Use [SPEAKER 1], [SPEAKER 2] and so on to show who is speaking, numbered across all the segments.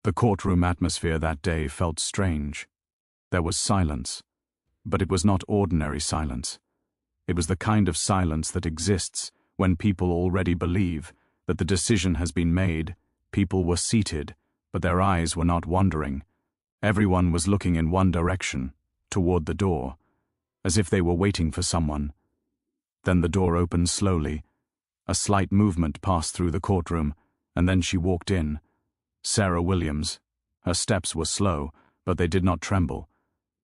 [SPEAKER 1] The courtroom atmosphere that day felt strange. There was silence, but it was not ordinary silence. It was the kind of silence that exists when people already believe that the decision has been made. People were seated, but their eyes were not wandering. Everyone was looking in one direction, toward the door, as if they were waiting for someone. Then the door opened slowly. A slight movement passed through the courtroom, and then she walked in. Sarah Williams. Her steps were slow, but they did not tremble.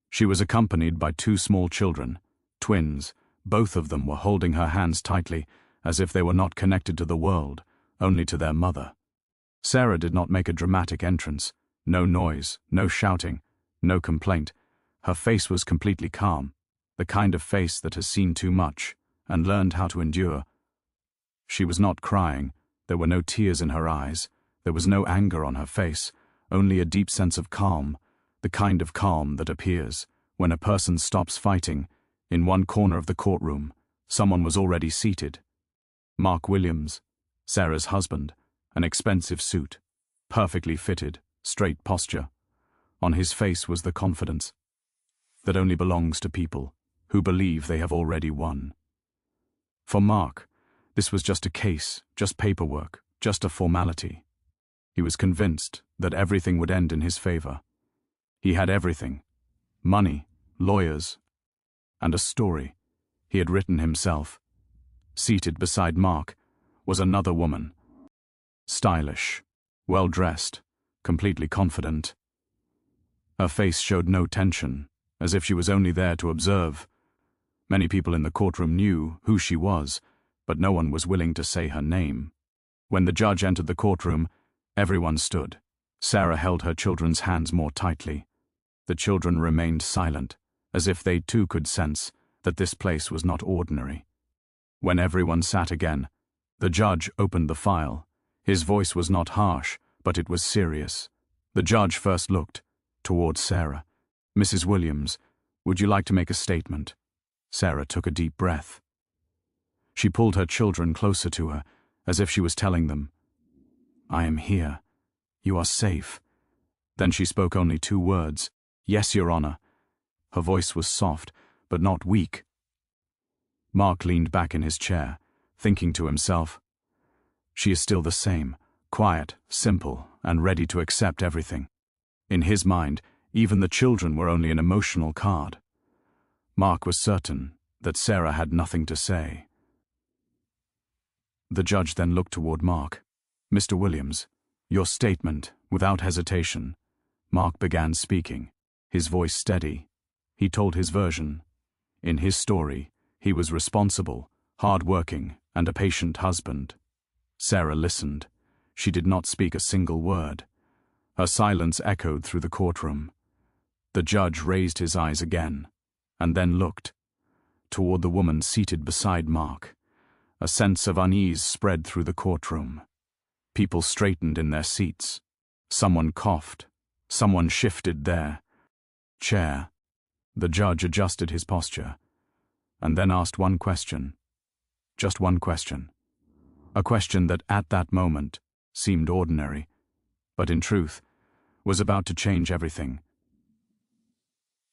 [SPEAKER 1] She was accompanied by two small children, twins. Both of them were holding her hands tightly, as if they were not connected to the world, only to their mother. Sarah did not make a dramatic entrance. No noise, no shouting, no complaint. Her face was completely calm, the kind of face that has seen too much and learned how to endure. She was not crying. There were no tears in her eyes. There was no anger on her face, only a deep sense of calm, the kind of calm that appears when a person stops fighting. In one corner of the courtroom, someone was already seated. Mark Williams, Sarah's husband, an expensive suit, perfectly fitted, straight posture. On his face was the confidence that only belongs to people who believe they have already won. For Mark, this was just a case, just paperwork, just a formality. He was convinced that everything would end in his favor. He had everything: money, lawyers, and a story he had written himself. Seated beside Mark was another woman, stylish, well-dressed, completely confident. Her face showed no tension, as if she was only there to observe. Many people in the courtroom knew who she was, but no one was willing to say her name. When the judge entered the courtroom, everyone stood. Sarah held her children's hands more tightly. The children remained silent, as if they too could sense that this place was not ordinary. When everyone sat again, the judge opened the file. His voice was not harsh, but it was serious. The judge first looked towards Sarah. "Mrs. Williams, would you like to make a statement?" Sarah took a deep breath. She pulled her children closer to her, as if she was telling them, "I am here. You are safe." Then she spoke only two words, "Yes, Your Honor." Her voice was soft, but not weak. Mark leaned back in his chair, thinking to himself, "She is still the same, quiet, simple, and ready to accept everything." In his mind, even the children were only an emotional card. Mark was certain that Sarah had nothing to say. The judge then looked toward Mark. "Mr. Williams, your statement, without hesitation." Mark began speaking, his voice steady. He told his version. In his story, he was responsible, hard-working, and a patient husband. Sarah listened. She did not speak a single word. Her silence echoed through the courtroom. The judge raised his eyes again, and then looked toward the woman seated beside Mark. A sense of unease spread through the courtroom. People straightened in their seats. Someone coughed. Someone shifted their chair. The judge adjusted his posture, and then asked one question. Just one question. A question that at that moment seemed ordinary, but in truth was about to change everything.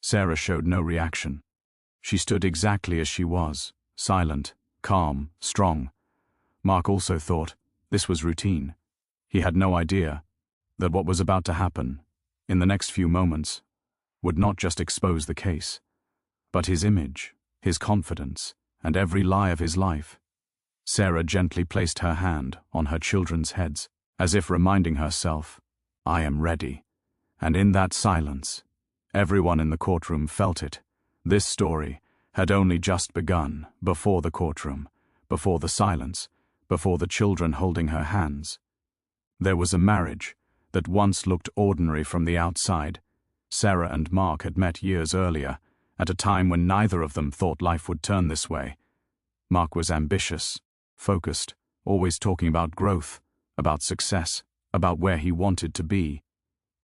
[SPEAKER 1] Sarah showed no reaction. She stood exactly as she was, silent, calm, strong. Mark also thought this was routine. He had no idea that what was about to happen in the next few moments would not just expose the case, but his image, his confidence, and every lie of his life. Sarah gently placed her hand on her children's heads, as if reminding herself, "I am ready." And in that silence, everyone in the courtroom felt it. This story had only just begun, before the courtroom, before the silence, before the children holding her hands. There was a marriage that once looked ordinary from the outside. Sarah and Mark had met years earlier, at a time when neither of them thought life would turn this way. Mark was ambitious, focused, always talking about growth, about success, about where he wanted to be.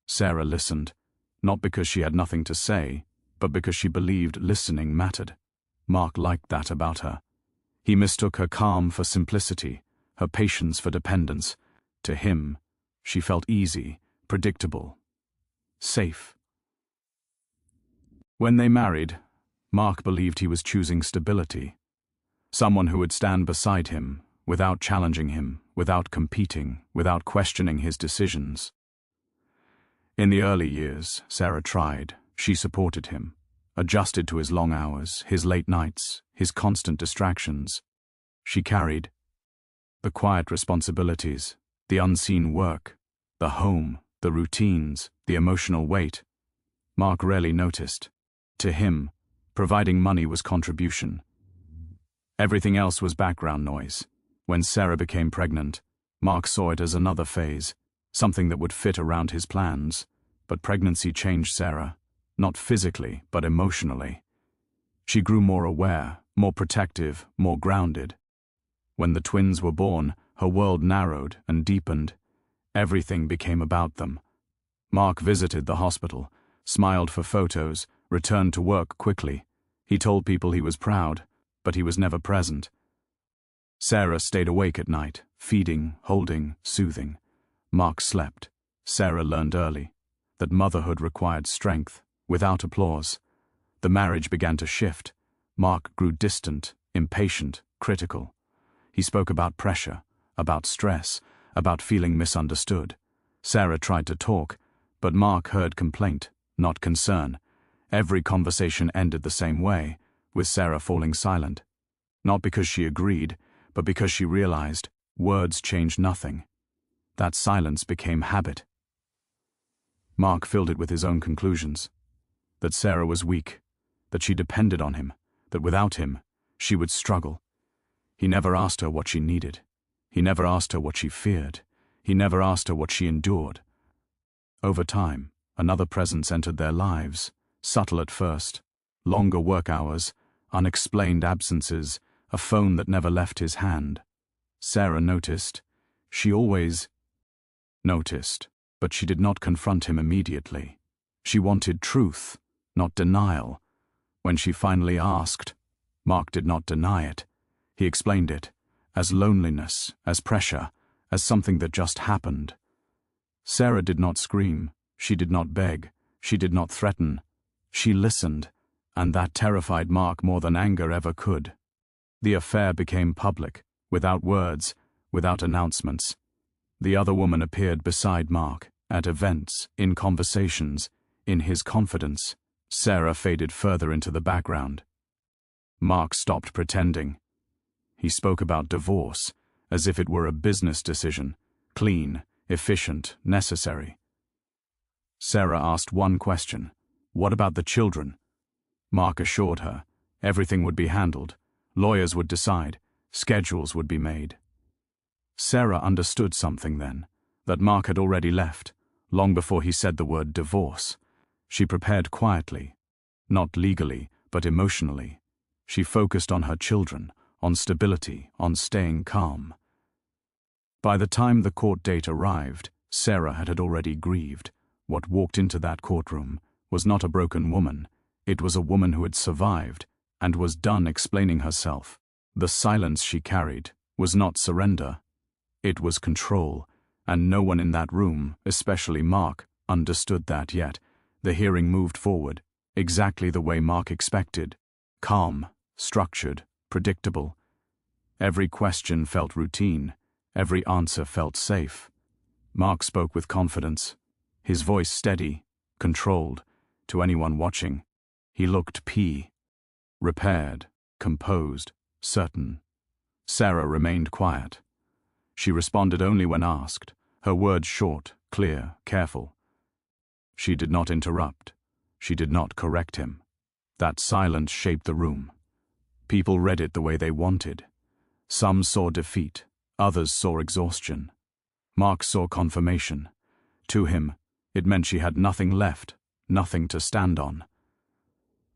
[SPEAKER 1] Sarah listened, not because she had nothing to say, but because she believed listening mattered. Mark liked that about her. He mistook her calm for simplicity, her patience for dependence. To him, she felt easy, predictable, safe. When they married, Mark believed he was choosing stability. Someone who would stand beside him, without challenging him, without competing, without questioning his decisions. In the early years, Sarah tried. She supported him, adjusted to his long hours, his late nights, his constant distractions. She carried the quiet responsibilities, the unseen work, the home, the routines, the emotional weight. Mark rarely noticed. To him, providing money was contribution. Everything else was background noise. When Sarah became pregnant, Mark saw it as another phase, something that would fit around his plans. But pregnancy changed Sarah, not physically, but emotionally. She grew more aware, more protective, more grounded. When the twins were born, her world narrowed and deepened. Everything became about them. Mark visited the hospital, smiled for photos, returned to work quickly. He told people he was proud, but he was never present. Sarah stayed awake at night, feeding, holding, soothing. Mark slept. Sarah learned early that motherhood required strength, without applause. The marriage began to shift. Mark grew distant, impatient, critical. He spoke about pressure, about stress, about feeling misunderstood. Sarah tried to talk, but Mark heard complaint, not concern. Every conversation ended the same way, with Sarah falling silent. Not because she agreed, but because she realized words changed nothing. That silence became habit. Mark filled it with his own conclusions. That Sarah was weak, that she depended on him, that without him, she would struggle. He never asked her what she needed. He never asked her what she feared. He never asked her what she endured. Over time, another presence entered their lives, subtle at first. Longer work hours, unexplained absences, a phone that never left his hand. Sarah noticed. She always noticed, but she did not confront him immediately. She wanted truth, not denial. When she finally asked, Mark did not deny it. He explained it, as loneliness, as pressure, as something that just happened. Sarah did not scream, she did not beg, she did not threaten. She listened, and that terrified Mark more than anger ever could. The affair became public, without words, without announcements. The other woman appeared beside Mark, at events, in conversations, in his confidence. Sarah faded further into the background. Mark stopped pretending. He spoke about divorce, as if it were a business decision, clean, efficient, necessary. Sarah asked one question: what about the children? Mark assured her, everything would be handled, lawyers would decide, schedules would be made. Sarah understood something then, that Mark had already left, long before he said the word divorce. She prepared quietly, not legally, but emotionally. She focused on her children, on stability, on staying calm. By the time the court date arrived, Sarah had already grieved. What walked into that courtroom was not a broken woman. It was a woman who had survived and was done explaining herself. The silence she carried was not surrender. It was control, and no one in that room, especially Mark, understood that yet. The hearing moved forward, exactly the way Mark expected. Calm, structured, predictable. Every question felt routine. Every answer felt safe. Mark spoke with confidence, his voice steady, controlled. To anyone watching, he looked repaired, composed, certain. Sarah remained quiet. She responded only when asked, her words short, clear, careful. She did not interrupt. She did not correct him. That silence shaped the room. People read it the way they wanted. Some saw defeat, others saw exhaustion. Mark saw confirmation. To him, it meant she had nothing left, nothing to stand on.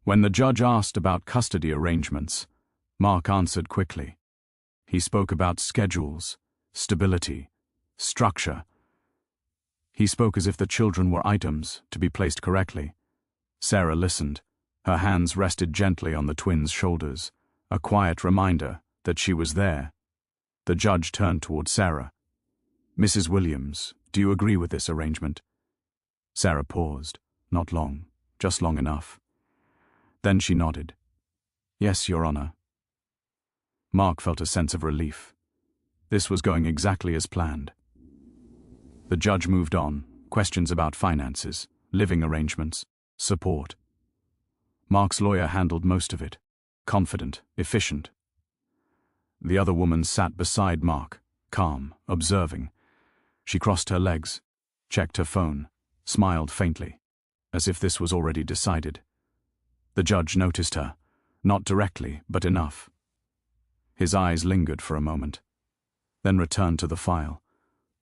[SPEAKER 1] When the judge asked about custody arrangements, Mark answered quickly. He spoke about schedules, stability, structure. He spoke as if the children were items to be placed correctly. Sarah listened. Her hands rested gently on the twins' shoulders, a quiet reminder that she was there. The judge turned toward Sarah. Mrs. Williams, do you agree with this arrangement? Sarah paused. Not long, just long enough. Then she nodded. Yes, Your Honor. Mark felt a sense of relief. This was going exactly as planned. The judge moved on, questions about finances, living arrangements, support. Mark's lawyer handled most of it, confident, efficient. The other woman sat beside Mark, calm, observing. She crossed her legs, checked her phone, smiled faintly, as if this was already decided. The judge noticed her, not directly, but enough. His eyes lingered for a moment, then returned to the file.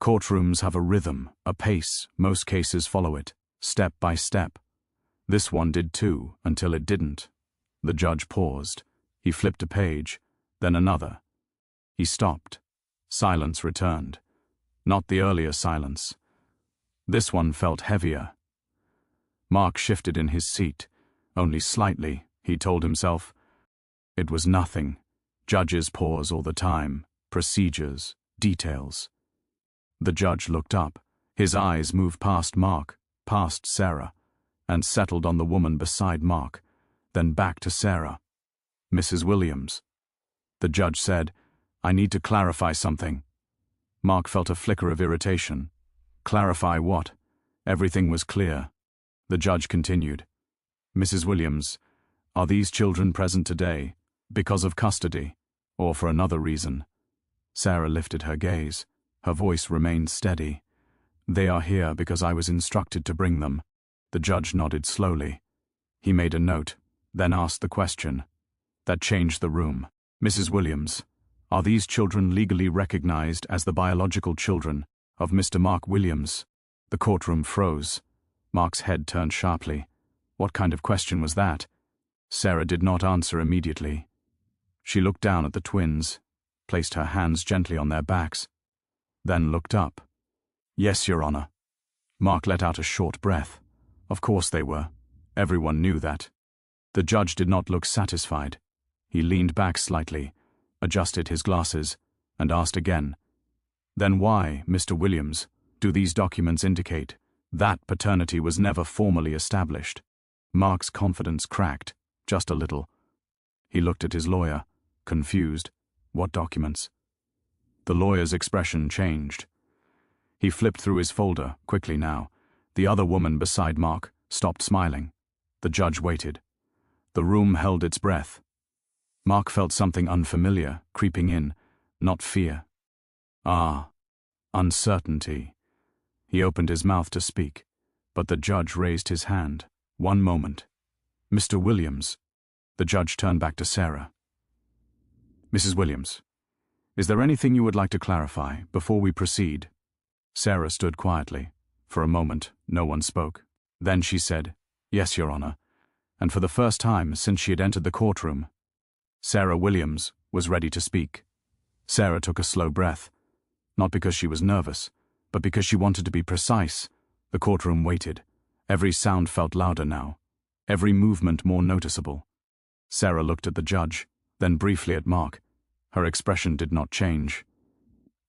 [SPEAKER 1] Courtrooms have a rhythm, a pace, most cases follow it, step by step. This one did too, until it didn't. The judge paused. He flipped a page, then another. He stopped. Silence returned. Not the earlier silence. This one felt heavier. Mark shifted in his seat. Only slightly, he told himself. It was nothing. Judges pause all the time. Procedures, details. The judge looked up. His eyes moved past Mark, past Sarah, and settled on the woman beside Mark, then back to Sarah. Mrs. Williams. The judge said, I need to clarify something. Mark felt a flicker of irritation. Clarify what? Everything was clear. The judge continued. Mrs. Williams, are these children present today because of custody or for another reason? Sarah lifted her gaze. Her voice remained steady. They are here because I was instructed to bring them. The judge nodded slowly. He made a note, then asked the question. That changed the room. Mrs. Williams, are these children legally recognized as the biological children of Mr. Mark Williams? The courtroom froze. Mark's head turned sharply. What kind of question was that? Sarah did not answer immediately. She looked down at the twins, placed her hands gently on their backs, then looked up. Yes, Your Honor. Mark let out a short breath. Of course they were. Everyone knew that. The judge did not look satisfied. He leaned back slightly, adjusted his glasses, and asked again. Then why, Mr. Williams, do these documents indicate that paternity was never formally established? Mark's confidence cracked, just a little. He looked at his lawyer, confused. What documents? The lawyer's expression changed. He flipped through his folder, quickly now. The other woman beside Mark stopped smiling. The judge waited. The room held its breath. Mark felt something unfamiliar creeping in, not fear. Uncertainty. He opened his mouth to speak, but the judge raised his hand. One moment. Mr. Williams. The judge turned back to Sarah. Mrs. Williams, is there anything you would like to clarify before we proceed? Sarah stood quietly. For a moment, no one spoke. Then she said, Yes, Your Honor, and for the first time since she had entered the courtroom. Sarah Williams was ready to speak. Sarah took a slow breath, not because she was nervous, but because she wanted to be precise. The courtroom waited. Every sound felt louder now, every movement more noticeable. Sarah looked at the judge, then briefly at Mark. Her expression did not change.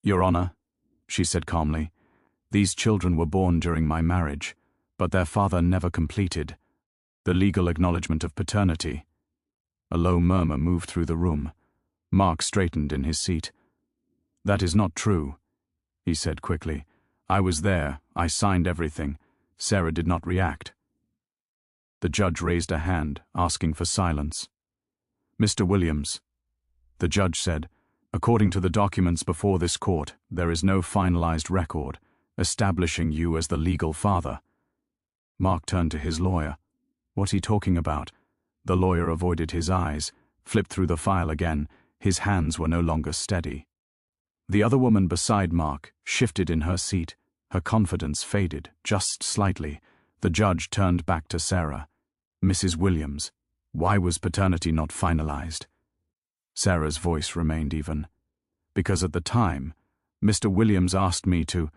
[SPEAKER 1] Your Honor, she said calmly, these children were born during my marriage, but their father never completed the legal acknowledgement of paternity. A low murmur moved through the room. Mark straightened in his seat. That is not true, he said quickly. I was there, I signed everything. Sarah did not react. The judge raised a hand, asking for silence. Mr. Williams, the judge said, according to the documents before this court, there is no finalized record establishing you as the legal father. Mark turned to his lawyer. What's he talking about? The lawyer avoided his eyes, flipped through the file again. His hands were no longer steady. The other woman beside Mark shifted in her seat. Her confidence faded, just slightly. The judge turned back to Sarah. Mrs. Williams, why was paternity not finalized? Sarah's voice remained even. Because at the time, Mr. Williams asked me to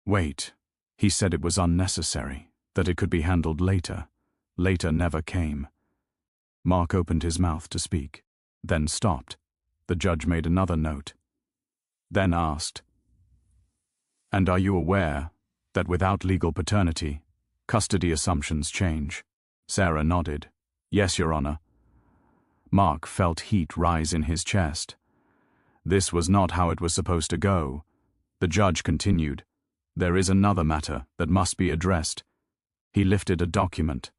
[SPEAKER 1] wait. He said it was unnecessary, that it could be handled later. Later never came. Mark opened his mouth to speak, then stopped. The judge made another note, then asked, And are you aware that without legal paternity, Custody assumptions change. Sarah nodded. Yes, Your Honor. Mark felt heat rise in his chest. This was not how it was supposed to go. The judge continued. There is another matter that must be addressed. He lifted a document.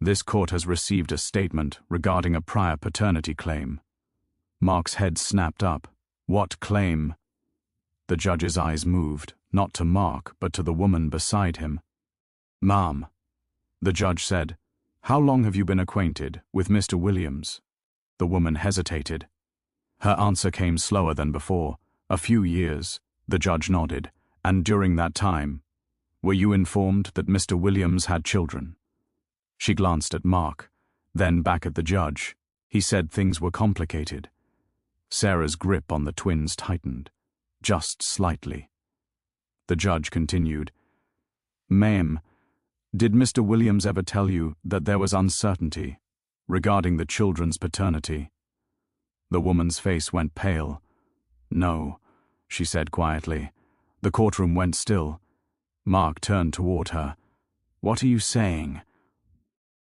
[SPEAKER 1] This court has received a statement regarding a prior paternity claim. Mark's head snapped up. What claim? The judge's eyes moved, not to Mark, but to the woman beside him. Ma'am, the judge said, how long have you been acquainted with Mr. Williams? The woman hesitated. Her answer came slower than before. A few years, the judge nodded. And during that time, were you informed that Mr. Williams had children? She glanced at Mark, then back at the judge. He said things were complicated. Sarah's grip on the twins tightened, just slightly. The judge continued. Ma'am, did Mr. Williams ever tell you that there was uncertainty regarding the children's paternity? The woman's face went pale. No, she said quietly. The courtroom went still. Mark turned toward her. What are you saying?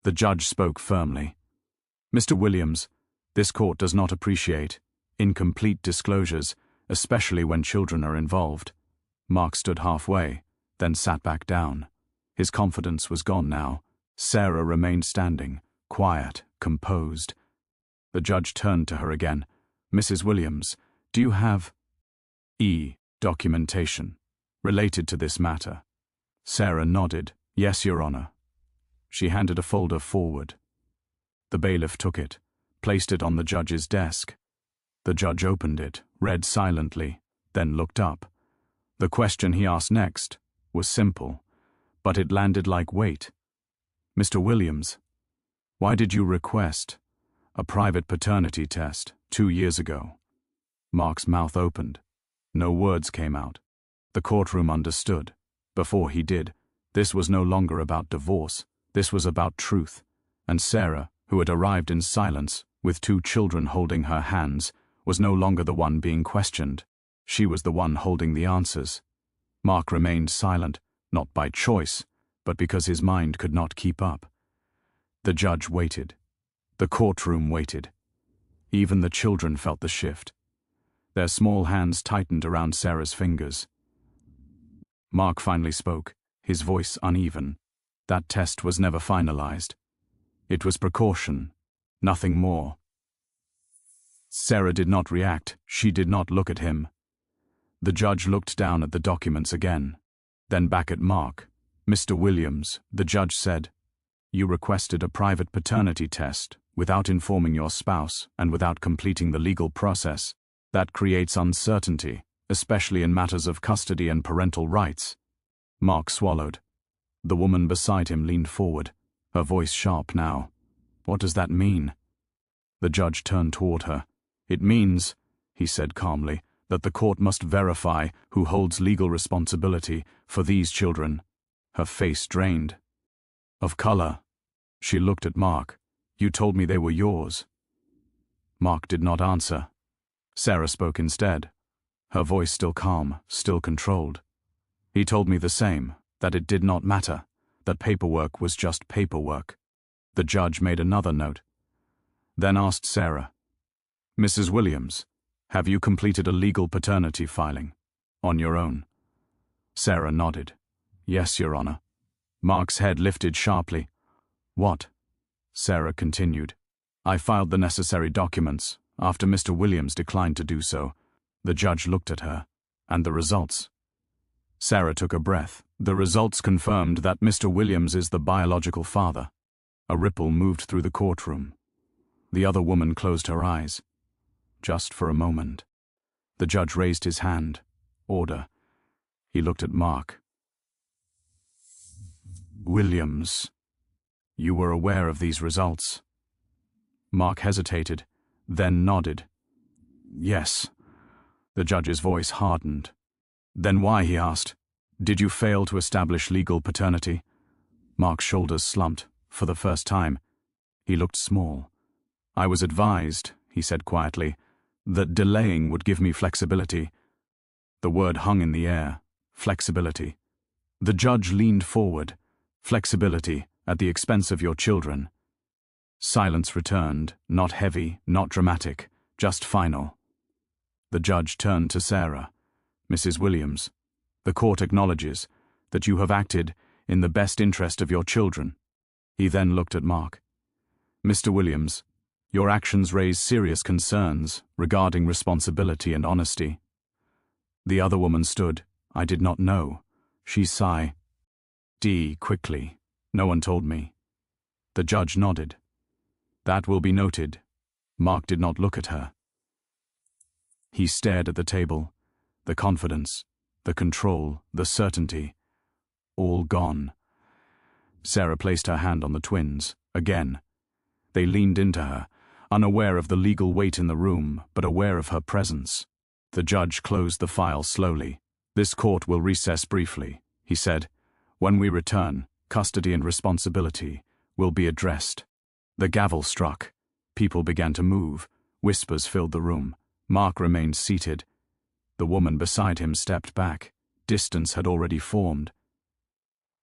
[SPEAKER 1] The judge spoke firmly. Mr. Williams, this court does not appreciate incomplete disclosures, especially when children are involved. Mark stood halfway, then sat back down. His confidence was gone now. Sarah remained standing, quiet, composed. The judge turned to her again. Mrs. Williams, do you have documentation related to this matter? Sarah nodded. Yes, Your Honor. She handed a folder forward. The bailiff took it, placed it on the judge's desk. The judge opened it, read silently, then looked up. The question he asked next was simple, but it landed like weight. Mr. Williams, why did you request a private paternity test 2 years ago? Mark's mouth opened. No words came out. The courtroom understood. Before he did, this was no longer about divorce. This was about truth. And Sarah, who had arrived in silence, with 2 children holding her hands, was no longer the one being questioned. She was the one holding the answers. Mark remained silent, not by choice, but because his mind could not keep up. The judge waited. The courtroom waited. Even the children felt the shift. Their small hands tightened around Sarah's fingers. Mark finally spoke, his voice uneven. That test was never finalized. It was precaution, nothing more. Sarah did not react. She did not look at him. The judge looked down at the documents again, then back at Mark. Mr. Williams, the judge said, you requested a private paternity test without informing your spouse and without completing the legal process. That creates uncertainty, especially in matters of custody and parental rights. Mark swallowed. The woman beside him leaned forward, her voice sharp now. What does that mean? The judge turned toward her. It means, he said calmly, that the court must verify who holds legal responsibility for these children. Her face drained. Of color. She looked at Mark. You told me they were yours. Mark did not answer. Sarah spoke instead, her voice still calm, still controlled. He told me the same, that it did not matter, that paperwork was just paperwork. The judge made another note, then asked Sarah, Mrs. Williams, have you completed a legal paternity filing on your own? Sarah nodded. Yes, Your Honor. Mark's head lifted sharply. What? Sarah continued. I filed the necessary documents after Mr. Williams declined to do so. The judge looked at her. And the results? Sarah took a breath. The results confirmed that Mr. Williams is the biological father. A ripple moved through the courtroom. The other woman closed her eyes. Just for a moment. The judge raised his hand. Order. He looked at Mark. Williams, you were aware of these results? Mark hesitated, then nodded. Yes. The judge's voice hardened. Then why, he asked. Did you fail to establish legal paternity? Mark's shoulders slumped, for the first time. He looked small. I was advised, he said quietly, that delaying would give me flexibility. The word hung in the air. Flexibility. The judge leaned forward. Flexibility, at the expense of your children. Silence returned, not heavy, not dramatic, just final. The judge turned to Sarah. Mrs. Williams, the court acknowledges that you have acted in the best interest of your children. He then looked at Mark. Mr. Williams, your actions raise serious concerns regarding responsibility and honesty. The other woman stood. I did not know. She sighed. Quickly. No one told me. The judge nodded. That will be noted. Mark did not look at her. He stared at the table. The confidence, the control, the certainty. All gone. Sarah placed her hand on the twins, again. They leaned into her, unaware of the legal weight in the room, but aware of her presence. The judge closed the file slowly. This court will recess briefly, he said. When we return, custody and responsibility will be addressed. The gavel struck. People began to move. Whispers filled the room. Mark remained seated. The woman beside him stepped back. Distance had already formed.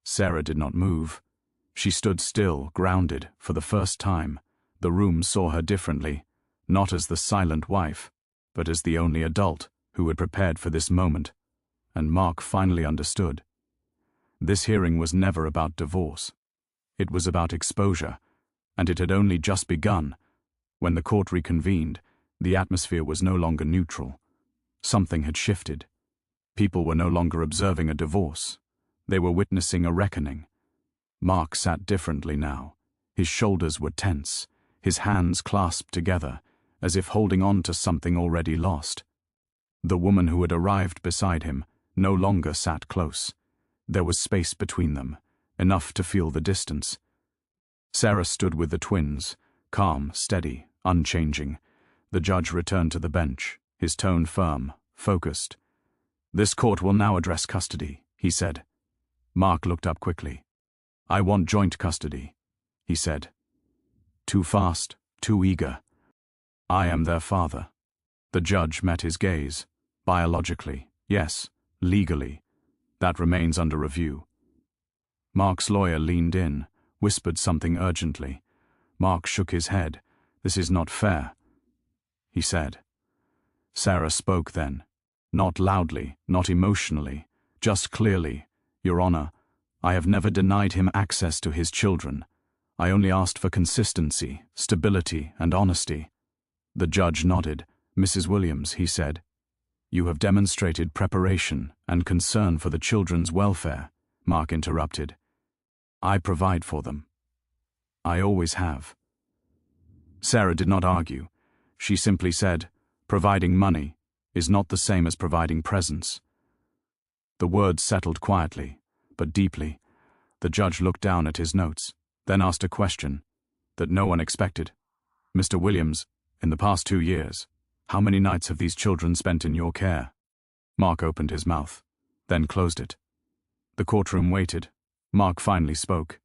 [SPEAKER 1] Sarah did not move. She stood still, grounded, for the first time. The room saw her differently, not as the silent wife, but as the only adult who had prepared for this moment. And Mark finally understood. This hearing was never about divorce. It was about exposure, and it had only just begun. When the court reconvened, the atmosphere was no longer neutral. Something had shifted. People were no longer observing a divorce. They were witnessing a reckoning. Mark sat differently now. His shoulders were tense, his hands clasped together, as if holding on to something already lost. The woman who had arrived beside him no longer sat close. There was space between them, enough to feel the distance. Sarah stood with the twins, calm, steady, unchanging. The judge returned to the bench, his tone firm, focused. This court will now address custody, he said. Mark looked up quickly. I want joint custody, he said. Too fast, too eager. I am their father. The judge met his gaze. Biologically, yes. Legally, that remains under review. Mark's lawyer leaned in, whispered something urgently. Mark shook his head. This is not fair, he said. Sarah spoke then. Not loudly, not emotionally, just clearly. Your Honor, I have never denied him access to his children. I only asked for consistency, stability, and honesty. The judge nodded. Mrs. Williams, he said, you have demonstrated preparation and concern for the children's welfare. Mark interrupted. I provide for them. I always have. Sarah did not argue. She simply said, providing money is not the same as providing presence. The words settled quietly, but deeply. The judge looked down at his notes, then asked a question that no one expected. Mr. Williams, in the past 2 years, how many nights have these children spent in your care? Mark opened his mouth, then closed it. The courtroom waited. Mark finally spoke.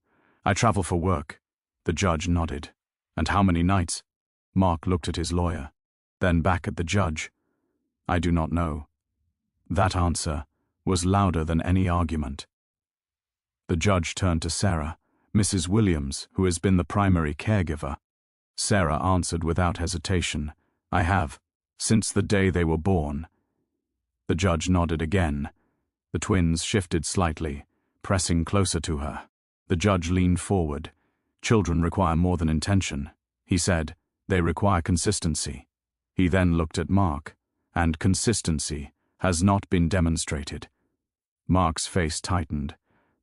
[SPEAKER 1] I travel for work. The judge nodded. And how many nights? Mark looked at his lawyer, then back at the judge. I do not know. That answer was louder than any argument. The judge turned to Sarah, Mrs. Williams, who has been the primary caregiver. Sarah answered without hesitation. I have, since the day they were born. The judge nodded again. The twins shifted slightly, pressing closer to her. The judge leaned forward. Children require more than intention, he said. They require consistency. He then looked at Mark, and consistency has not been demonstrated. Mark's face tightened.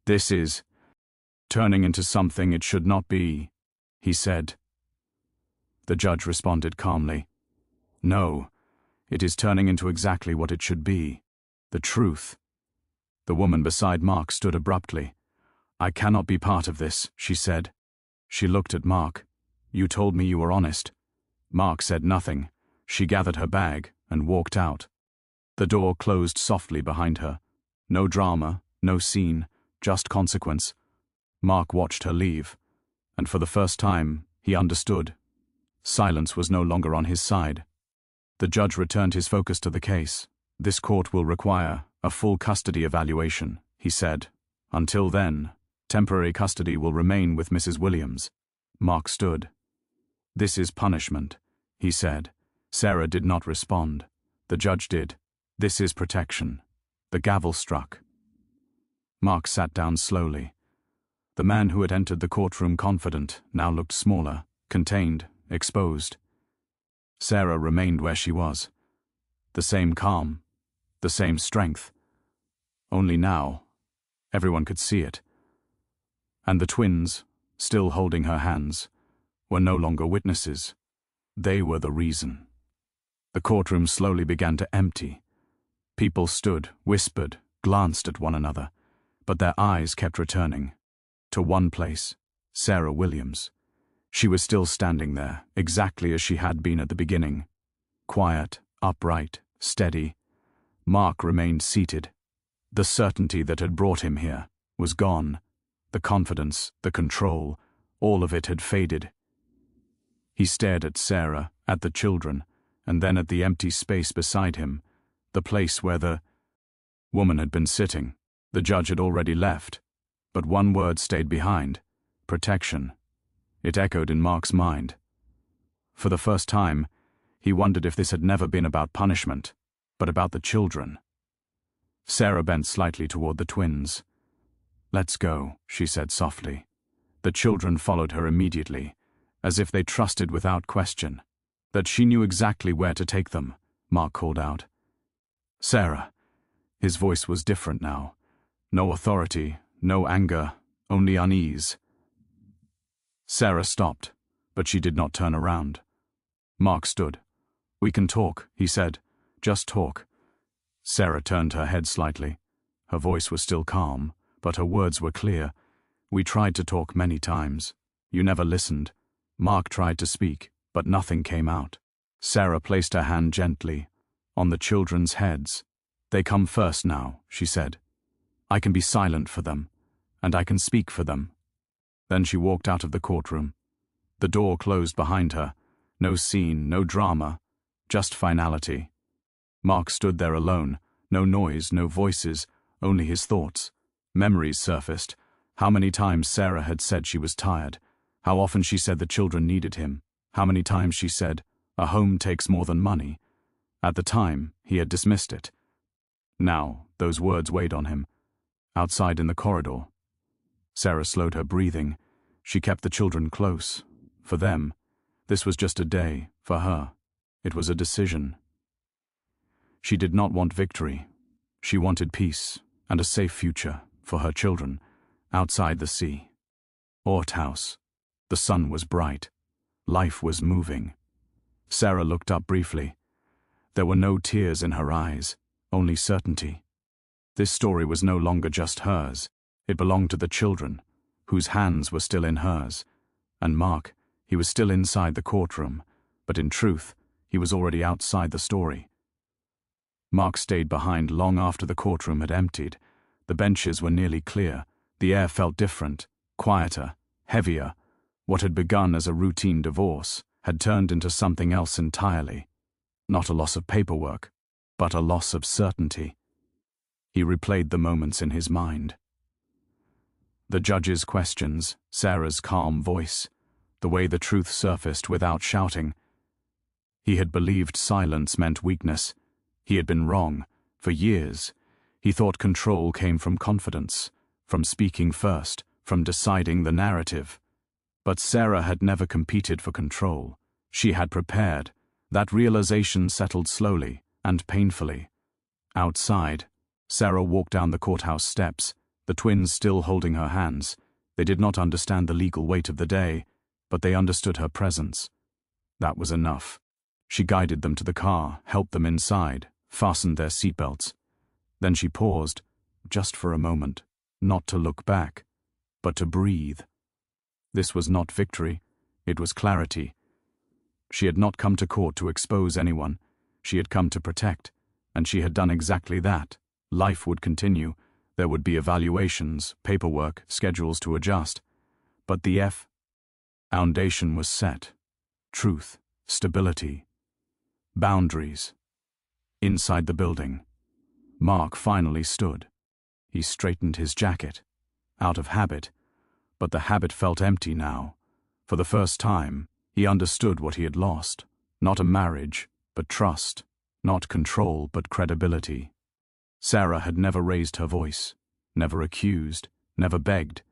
[SPEAKER 1] This is turning into something it should not be, he said. The judge responded calmly. No, it is turning into exactly what it should be, the truth. The woman beside Mark stood abruptly. I cannot be part of this, she said. She looked at Mark. You told me you were honest. Mark said nothing. She gathered her bag and walked out. The door closed softly behind her. No drama, no scene, just consequence. Mark watched her leave, and for the first time, he understood. Silence was no longer on his side. The judge returned his focus to the case. This court will require a full custody evaluation, he said. Until then, Temporary custody will remain with Mrs. Williams. Mark stood. This is punishment, he said. Sarah did not respond. The judge did. This is protection. The gavel struck. Mark sat down slowly. The man who had entered the courtroom confident now looked smaller, contained, exposed. Sarah remained where she was. The same calm, the same strength. Only now, everyone could see it. And the twins, still holding her hands, were no longer witnesses. They were the reason. The courtroom slowly began to empty. People stood, whispered, glanced at one another, but their eyes kept returning to one place, Sarah Williams. She was still standing there, exactly as she had been at the beginning. Quiet, upright, steady. Mark remained seated. The certainty that had brought him here was gone. The confidence, the control, all of it had faded. He stared at Sarah, at the children, and then at the empty space beside him, the place where the woman had been sitting. The judge had already left, but one word stayed behind: protection. It echoed in Mark's mind. For the first time, he wondered if this had never been about punishment, but about the children. Sarah bent slightly toward the twins. "Let's go," she said softly. The children followed her immediately, as if they trusted without question, that she knew exactly where to take them. Mark called out, "Sarah." His voice was different now. No authority, no anger, only unease. Sarah stopped, but she did not turn around. Mark stood. "We can talk," he said. "Just talk." Sarah turned her head slightly. Her voice was still calm, but her words were clear. "We tried to talk many times. You never listened." Mark tried to speak, but nothing came out. Sarah placed her hand gently on the children's heads. "They come first now," she said. "I can be silent for them, and I can speak for them." Then she walked out of the courtroom. The door closed behind her. No scene, no drama, just finality. Mark stood there alone. No noise, no voices, only his thoughts. Memories surfaced. How many times Sarah had said she was tired. How often she said the children needed him. How many times she said, "A home takes more than money." At the time, he had dismissed it. Now, those words weighed on him. Outside in the corridor, Sarah slowed her breathing. She kept the children close. For them, this was just a day. For her, it was a decision. She did not want victory. She wanted peace and a safe future for her children, outside the sea. Ort House. The sun was bright. Life was moving. Sarah looked up briefly. There were no tears in her eyes, only certainty. This story was no longer just hers. It belonged to the children, whose hands were still in hers. And Mark, he was still inside the courtroom, but in truth, he was already outside the story. Mark stayed behind long after the courtroom had emptied. The benches were nearly clear. The air felt different, quieter, heavier. What had begun as a routine divorce had turned into something else entirely. Not a loss of paperwork, but a loss of certainty. He replayed the moments in his mind. The judge's questions, Sarah's calm voice, the way the truth surfaced without shouting. He had believed silence meant weakness. He had been wrong. For years, he thought control came from confidence, from speaking first, from deciding the narrative. But Sarah had never competed for control. She had prepared. That realization settled slowly and painfully. Outside, Sarah walked down the courthouse steps, the twins still holding her hands. They did not understand the legal weight of the day, but they understood her presence. That was enough. She guided them to the car, helped them inside, fastened their seatbelts. Then she paused, just for a moment, not to look back, but to breathe. This was not victory, it was clarity. She had not come to court to expose anyone. She had come to protect, and she had done exactly that. Life would continue. There would be evaluations, paperwork, schedules to adjust. But the foundation was set. Truth, stability, boundaries. Inside the building, Mark finally stood. He straightened his jacket. Out of habit, But the habit felt empty now. For the first time, he understood what he had lost. Not a marriage, but trust. Not control, but credibility. Sarah had never raised her voice, never accused, never begged.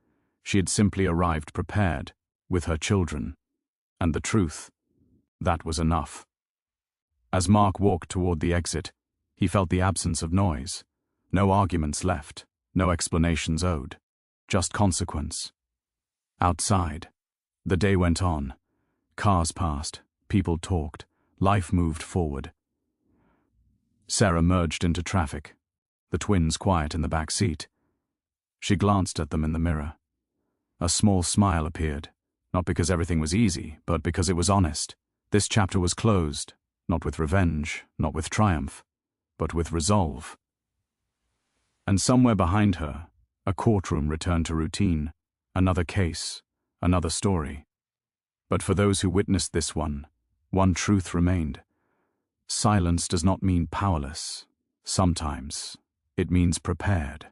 [SPEAKER 1] She had simply arrived prepared, with her children. And the truth, that was enough. As Mark walked toward the exit, he felt the absence of noise. No arguments left, no explanations owed, just consequence. Outside, the day went on. Cars passed, people talked, life moved forward. Sarah merged into traffic, the twins quiet in the back seat. She glanced at them in the mirror. A small smile appeared, not because everything was easy, but because it was honest. This chapter was closed, not with revenge, not with triumph, but with resolve. And somewhere behind her, a courtroom returned to routine, another case, another story. But for those who witnessed this one truth remained. Silence does not mean powerless. Sometimes it means prepared.